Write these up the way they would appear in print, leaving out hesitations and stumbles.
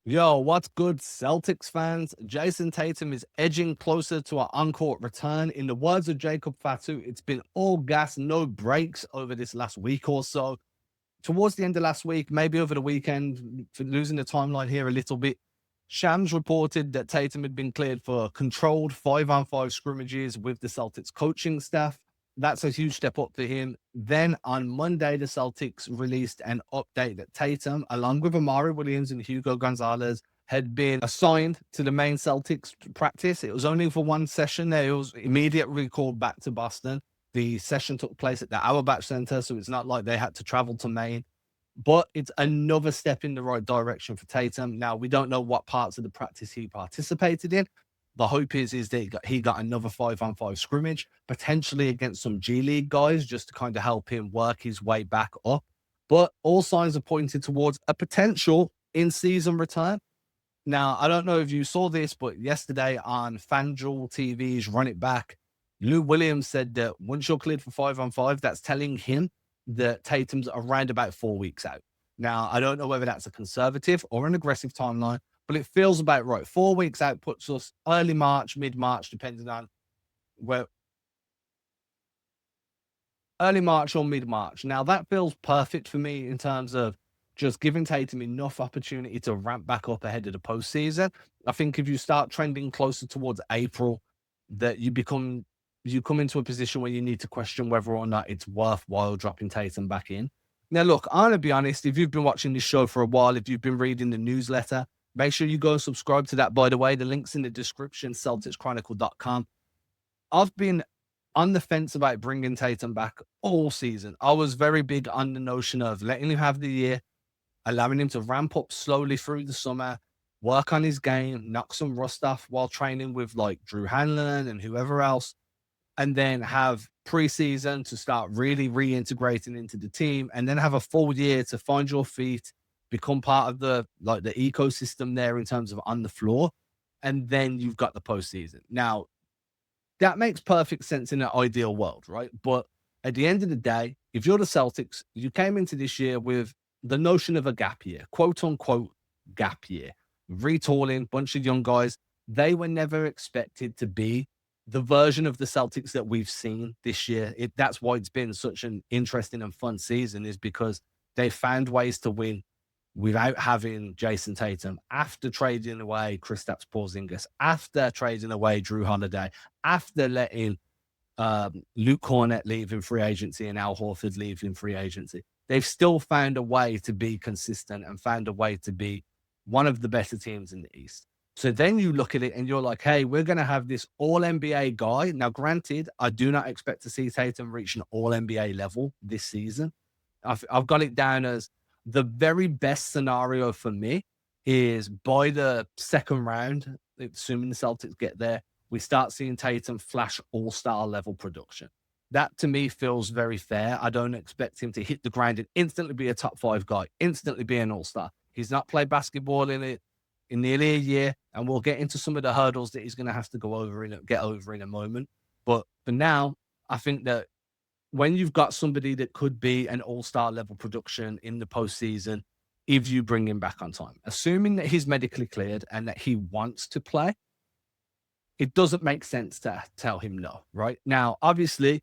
Yo, what's good, Celtics fans? Jayson Tatum is edging closer to an on-court return. In the words of Jacob Fatu, it's been all gas, no breaks over this last week or so. Towards the end of last week, maybe over the weekend, for losing the timeline here a little bit, Shams reported that Tatum had been cleared for controlled 5-on-5 scrimmages with the Celtics coaching staff. That's a huge step up for him. Then on Monday, the Celtics released an update that Tatum, along with Amari Williams and Hugo Gonzalez, had been assigned to the Maine Celtics practice. It was only for one session. They was immediately called back to Boston. The session took place at the Auerbach Center, so it's not like they had to travel to Maine. But it's another step in the right direction for Tatum. Now, we don't know what parts of the practice he participated in. The hope is that he got another 5-on-5 scrimmage, potentially against some G League guys, just to kind of help him work his way back up. But all signs are pointing towards a potential in-season return. Now, I don't know if you saw this, but yesterday on FanDuel TV's Run It Back, Lou Williams said that once you're cleared for 5-on-5, that's telling him that Tatum's around about 4 weeks out. Now, I don't know whether that's a conservative or an aggressive timeline, but it feels about right. 4 weeks out puts us early March, mid-March, depending on where early March or mid-March. Now, that feels perfect for me in terms of just giving Tatum enough opportunity to ramp back up ahead of the postseason. I think if you start trending closer towards April, that you come into a position where you need to question whether or not it's worthwhile dropping Tatum back in. Now, look, I'm gonna be honest. If you've been watching this show for a while, if you've been reading the newsletter, make sure you go subscribe to that. By the way, the link's in the description, CelticsChronicle.com. I've been on the fence about bringing Tatum back all season. I was very big on the notion of letting him have the year, allowing him to ramp up slowly through the summer, work on his game, knock some rust off while training with like Drew Hanlon and whoever else, and then have preseason to start really reintegrating into the team, and then have a full year to find your feet, become part of the ecosystem there in terms of on the floor, and then you've got the postseason. Now, that makes perfect sense in an ideal world, right? But at the end of the day, if you're the Celtics, you came into this year with the notion of a gap year, quote unquote gap year, retooling, bunch of young guys. They were never expected to be the version of the Celtics that we've seen this year. That's why it's been such an interesting and fun season, is because they found ways to win without having Jayson Tatum, after trading away Kristaps Porzingis, after trading away Drew Holiday, after letting Luke Cornett leave in free agency and Al Horford leave in free agency. They've still found a way to be consistent and found a way to be one of the better teams in the East. So then you look at it and you're like, hey, we're going to have this all NBA guy. Now, granted, I do not expect to see Tatum reach an all NBA level this season. I've got it down as the very best scenario for me is by the second round, assuming the Celtics get there, we start seeing Tatum flash all-star level production. That to me feels very fair. I don't expect him to hit the ground and instantly be a top five guy, instantly be an all-star. He's not played basketball in nearly a year, and we'll get into some of the hurdles that he's going to have to get over in a moment. But for now, I think that when you've got somebody that could be an all-star level production in the postseason, if you bring him back on time, assuming that he's medically cleared and that he wants to play, it doesn't make sense to tell him no, right? Now, obviously,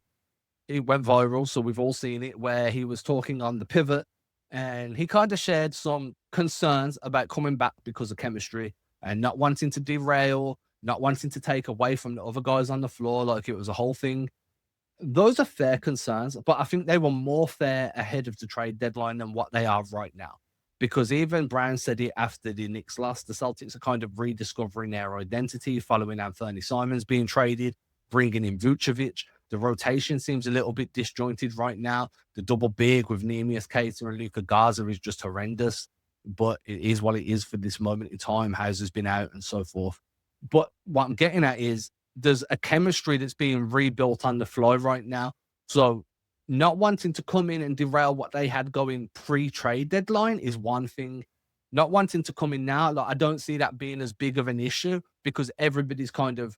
it went viral, so we've all seen it, where he was talking on the pivot and he kind of shared some concerns about coming back because of chemistry and not wanting to derail, not wanting to take away from the other guys on the floor like it was a whole thing. Those are fair concerns, but I think they were more fair ahead of the trade deadline than what they are right now. Because even Brown said it after the Knicks lost, the Celtics are kind of rediscovering their identity following Anthony Simons being traded, bringing in Vucevic. The rotation seems a little bit disjointed right now. The double big with Neemias Cater and Luka Garza is just horrendous, but it is what it is for this moment in time. Hauser's been out and so forth. But what I'm getting at is there's a chemistry that's being rebuilt on the fly right now. So not wanting to come in and derail what they had going pre-trade deadline is one thing. Not wanting to come in now, like, I don't see that being as big of an issue because everybody's kind of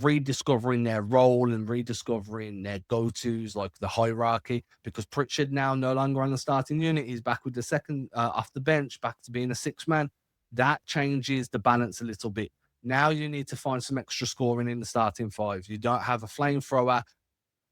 rediscovering their role and rediscovering their go-tos, like the hierarchy, because Pritchard now no longer on the starting unit. He's back with the second off the bench, back to being a six man. That changes the balance a little bit. Now you need to find some extra scoring in the starting five. You don't have a flamethrower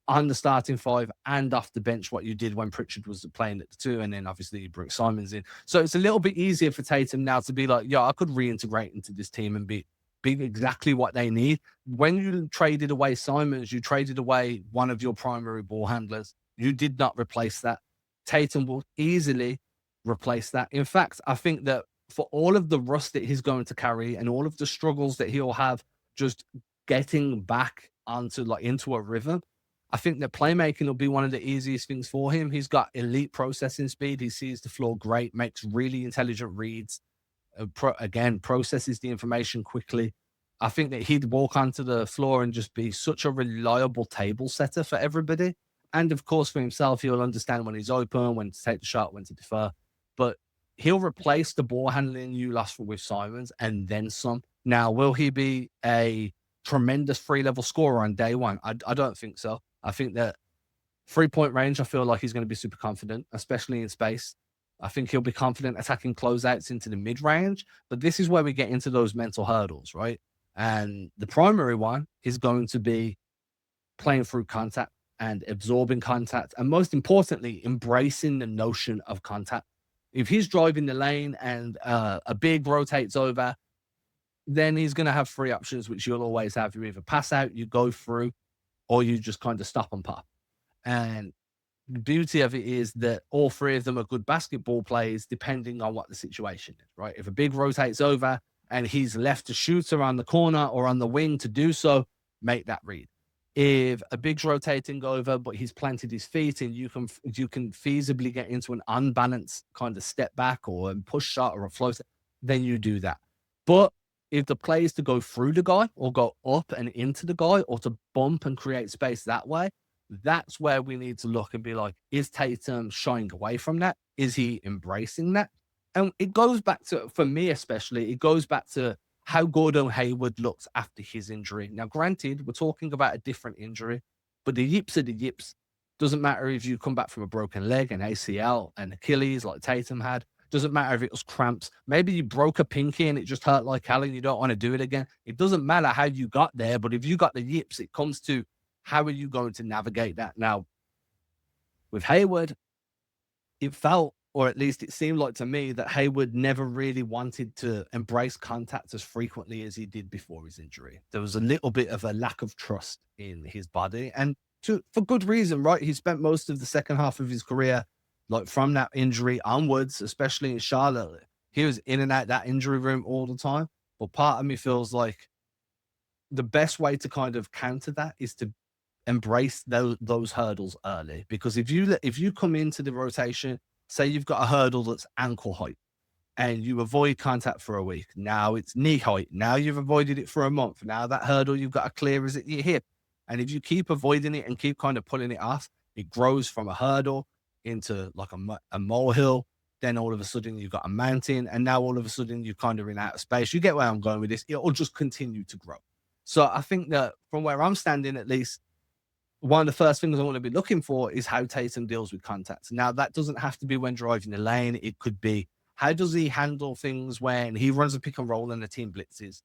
on the starting five and off the bench, what you did when Pritchard was playing at the two, and then obviously you bring Simons in. So it's a little bit easier for Tatum now to be like, yeah, I could reintegrate into this team and be exactly what they need. When you traded away Simons, you traded away one of your primary ball handlers. You did not replace that. Tatum will easily replace that. In fact, I think that for all of the rust that he's going to carry and all of the struggles that he'll have just getting back onto like into a rhythm, I think that playmaking will be one of the easiest things for him. He's got elite processing speed. He sees the floor great, makes really intelligent reads. Again, processes the information quickly. I think that he'd walk onto the floor and just be such a reliable table setter for everybody. And of course, for himself, he'll understand when he's open, when to take the shot, when to defer. But he'll replace the ball handling you lost with Simons and then some. Now, will he be a tremendous free level scorer on day one? I don't think so. I think that 3-point range, I feel like he's going to be super confident, especially in space. I think he'll be confident attacking closeouts into the mid range, but this is where we get into those mental hurdles, right? And the primary one is going to be playing through contact and absorbing contact, and most importantly, embracing the notion of contact. If he's driving the lane and a big rotates over, then he's going to have three options, which you'll always have. You either pass out, you go through, or you just kind of stop and pop. And the beauty of it is that all three of them are good basketball players, depending on what the situation is, right? If a big rotates over and he's left to shoot around the corner or on the wing to do so, make that read. If a big's rotating over, but he's planted his feet and you can feasibly get into an unbalanced kind of step back or a push shot or a float, then you do that. But if the play is to go through the guy or go up and into the guy or to bump and create space that way, that's where we need to look and be like, is Tatum shying away from that? Is he embracing that? And it goes back to, for me especially, it goes back to how Gordon Hayward looked after his injury. Now, granted, we're talking about a different injury, but the yips are the yips. Doesn't matter if you come back from a broken leg, an ACL, an Achilles like Tatum had. Doesn't matter if it was cramps. Maybe you broke a pinky and it just hurt like hell and you don't want to do it again. It doesn't matter how you got there, but if you got the yips, it comes to how are you going to navigate that? Now, with Hayward, it felt, or at least it seemed like to me, that Hayward never really wanted to embrace contact as frequently as he did before his injury. There was a little bit of a lack of trust in his body, and for good reason, right? He spent most of the second half of his career, like from that injury onwards, especially in Charlotte. He was in and out that injury room all the time. But part of me feels like the best way to kind of counter that is to embrace those hurdles early, because if you come into the rotation, say you've got a hurdle that's ankle height and you avoid contact for a week, now it's knee height, now you've avoided it for a month, now that hurdle you've got to clear is at your hip, and if you keep avoiding it and keep kind of pulling it off, it grows from a hurdle into like a molehill. Then all of a sudden you've got a mountain, and now all of a sudden you're kind of in outer space. You get where I'm going with this. It'll just continue to grow. So I think that from where I'm standing, at least, one of the first things I want to be looking for is how Tatum deals with contact. Now, that doesn't have to be when driving the lane. It could be, how does he handle things when he runs a pick and roll and the team blitzes,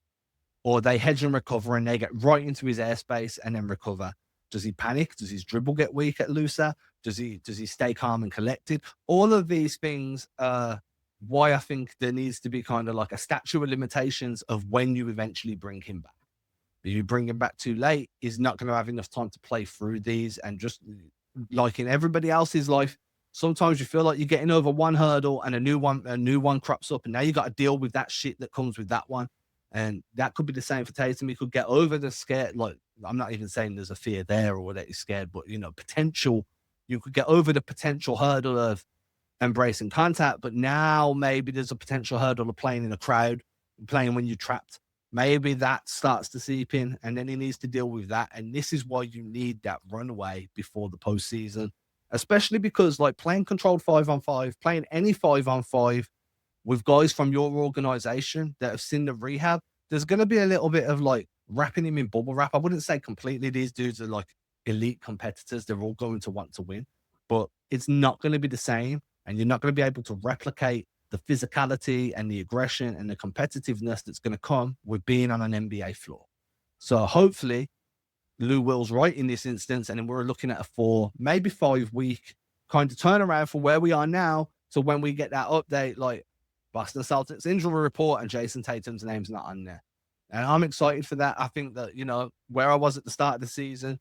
or they hedge and recover and they get right into his airspace and then recover? Does he panic? Does his dribble get weak at looser? Does he stay calm and collected? All of these things are why I think there needs to be kind of like a statute of limitations of when you eventually bring him back. If you bring him back too late, he's not going to have enough time to play through these. And just like in everybody else's life, sometimes you feel like you're getting over one hurdle and a new one crops up, and now you got to deal with that shit that comes with that one. And that could be the same for Tatum. He could get over the scare. Like, I'm not even saying there's a fear there or that he's scared, but potential. You could get over the potential hurdle of embracing contact, but now maybe there's a potential hurdle of playing in a crowd, playing when you're trapped. Maybe that starts to seep in, and then he needs to deal with that. And this is why you need that runaway before the postseason, especially because, like, playing controlled 5-on-5, playing any 5-on-5 with guys from your organization that have seen the rehab, there's going to be a little bit of like wrapping him in bubble wrap. I wouldn't say completely. These dudes are like elite competitors. They're all going to want to win, but it's not going to be the same. And you're not going to be able to replicate the physicality and the aggression and the competitiveness that's going to come with being on an NBA floor. So hopefully Lou Will's right in this instance, and then we're looking at a 4, maybe 5 week kind of turnaround for where we are now. So when we get that update, like Boston Celtics injury report and Jayson Tatum's name's not on there. And I'm excited for that. I think that, where I was at the start of the season,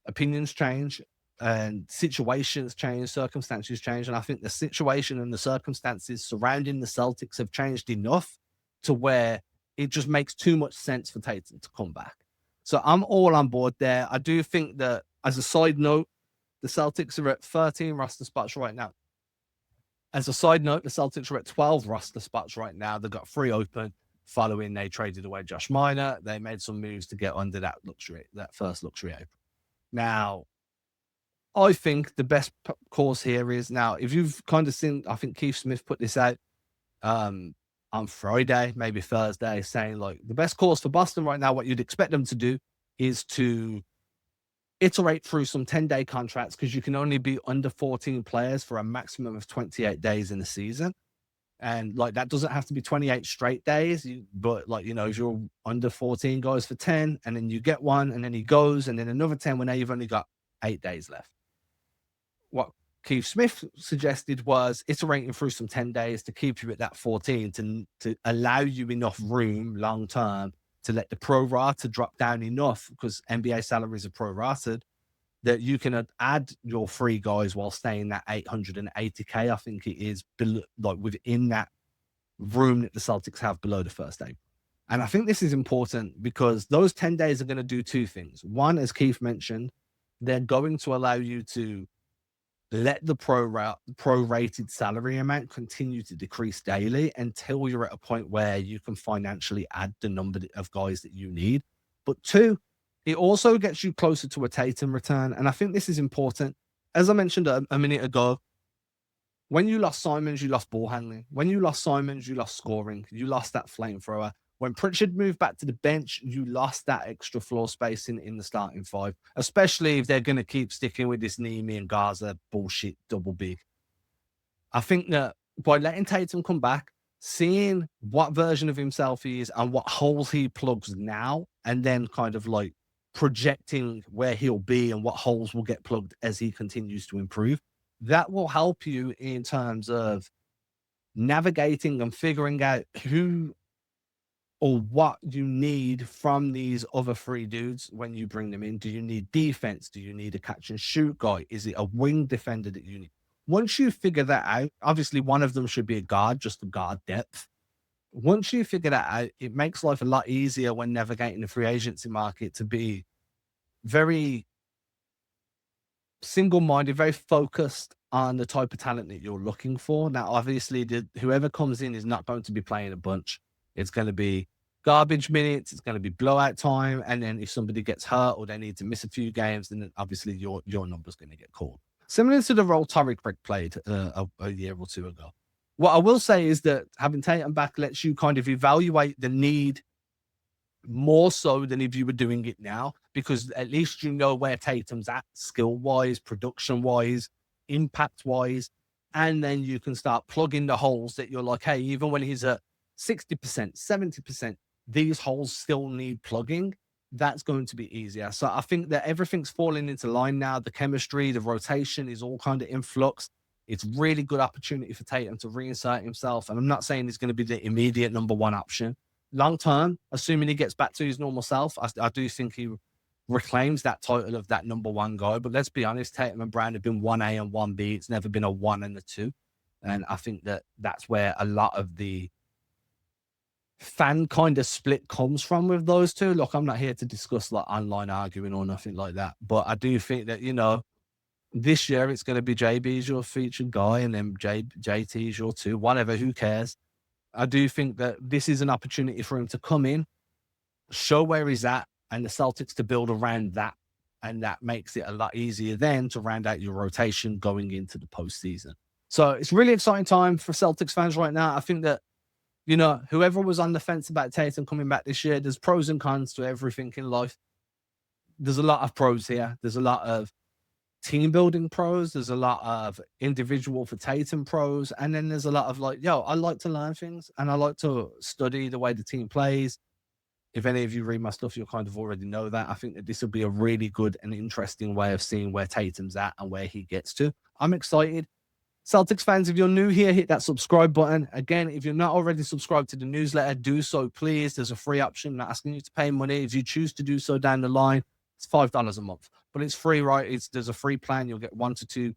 opinions change and situations change, circumstances change. And I think the situation and the circumstances surrounding the Celtics have changed enough to where it just makes too much sense for Tatum to come back. So I'm all on board there. I do think that, as a side note, the Celtics are at 13 roster spots right now. As a side note, the Celtics are at 12 roster spots right now. They've got 3 open following they traded away Josh Minor. They made some moves to get under that first luxury apron. Now, I think the best course here is, now, if you've kind of seen, I think Keith Smith put this out on Friday, maybe Thursday, saying like the best course for Boston right now, what you'd expect them to do is to iterate through some 10-day contracts, because you can only be under 14 players for a maximum of 28 days in the season. And like, that doesn't have to be 28 straight days, but like, if you're under 14 guys for 10, and then you get one, and then he goes, and then another 10 when now you've only got 8 days left. What Keith Smith suggested was iterating through some 10 days to keep you at that 14, to allow you enough room long term to let the pro rata drop down enough, because NBA salaries are pro-rated, that you can add your 3 guys while staying that $880K. I think it is like within that room that the Celtics have below the first day. And I think this is important because those 10 days are going to do 2 things. One, as Keith mentioned, they're going to allow you to let the prorated salary amount continue to decrease daily until you're at a point where you can financially add the number of guys that you need. But 2, it also gets you closer to a Tatum return. And I think this is important. As I mentioned a minute ago, when you lost Simons, you lost ball handling. When you lost Simons, you lost scoring. You lost that flamethrower. When Pritchard moved back to the bench, you lost that extra floor space in the starting 5, especially if they're going to keep sticking with this Nemi and Gaza bullshit double big. I think that by letting Tatum come back, seeing what version of himself he is and what holes he plugs now, and then kind of like projecting where he'll be and what holes will get plugged as he continues to improve, that will help you in terms of navigating and figuring out who or what you need from these other 3 dudes when you bring them in. Do you need defense? Do you need a catch and shoot guy? Is it a wing defender that you need? Once you figure that out, obviously one of them should be a guard, just to guard depth. Once you figure that out, it makes life a lot easier when navigating the free agency market to be very single-minded, very focused on the type of talent that you're looking for. Now, obviously, whoever comes in is not going to be playing a bunch. It's going to be garbage minutes. It's going to be blowout time. And then if somebody gets hurt or they need to miss a few games, then obviously your number's going to get called. Similar to the role Torrey Craig played a year or 2 ago. What I will say is that having Tatum back lets you kind of evaluate the need more so than if you were doing it now, because at least you know where Tatum's at skill-wise, production-wise, impact-wise, and then you can start plugging the holes that you're like, hey, even when he's at 60%, 70%, these holes still need plugging. That's going to be easier. So I think that everything's falling into line now. The chemistry, the rotation is all kind of in flux. It's really good opportunity for Tatum to reinsert himself. And I'm not saying he's going to be the immediate number 1 option. Long term, assuming he gets back to his normal self, I do think he reclaims that title of that number 1 guy. But let's be honest, Tatum and Brown have been 1A and 1B. It's never been a 1 and a 2. And I think that that's where a lot of the fan kind of split comes from with those 2. Look, I'm not here to discuss like online arguing or nothing like that. But I do think that, this year it's going to be JB's your featured guy, and then JT's your 2, whatever, who cares? I do think that this is an opportunity for him to come in, show where he's at, and the Celtics to build around that. And that makes it a lot easier then to round out your rotation going into the postseason. So it's really exciting time for Celtics fans right now. I think that, whoever was on the fence about Tatum coming back this year, there's pros and cons to everything in life. There's a lot of pros here. There's a lot of team building pros, there's a lot of individual for Tatum pros, and then there's a lot of like, yo, I like to learn things and I like to study the way the team plays. If any of you read my stuff, you'll kind of already know that. I think that this will be a really good and interesting way of seeing where Tatum's at and where he gets to. I'm excited. Celtics fans, if you're new here, hit that subscribe button. Again, if you're not already subscribed to the newsletter, do so, please. There's a free option, not asking you to pay money. If you choose to do so down the line, it's $5 a month, but it's free, right? There's a free plan. You'll get 1 to 2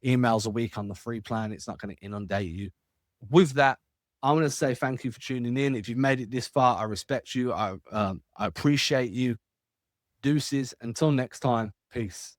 emails a week on the free plan. It's not going to inundate you. With that, I want to say thank you for tuning in. If you've made it this far, I respect you. I appreciate you. Deuces. Until next time, peace.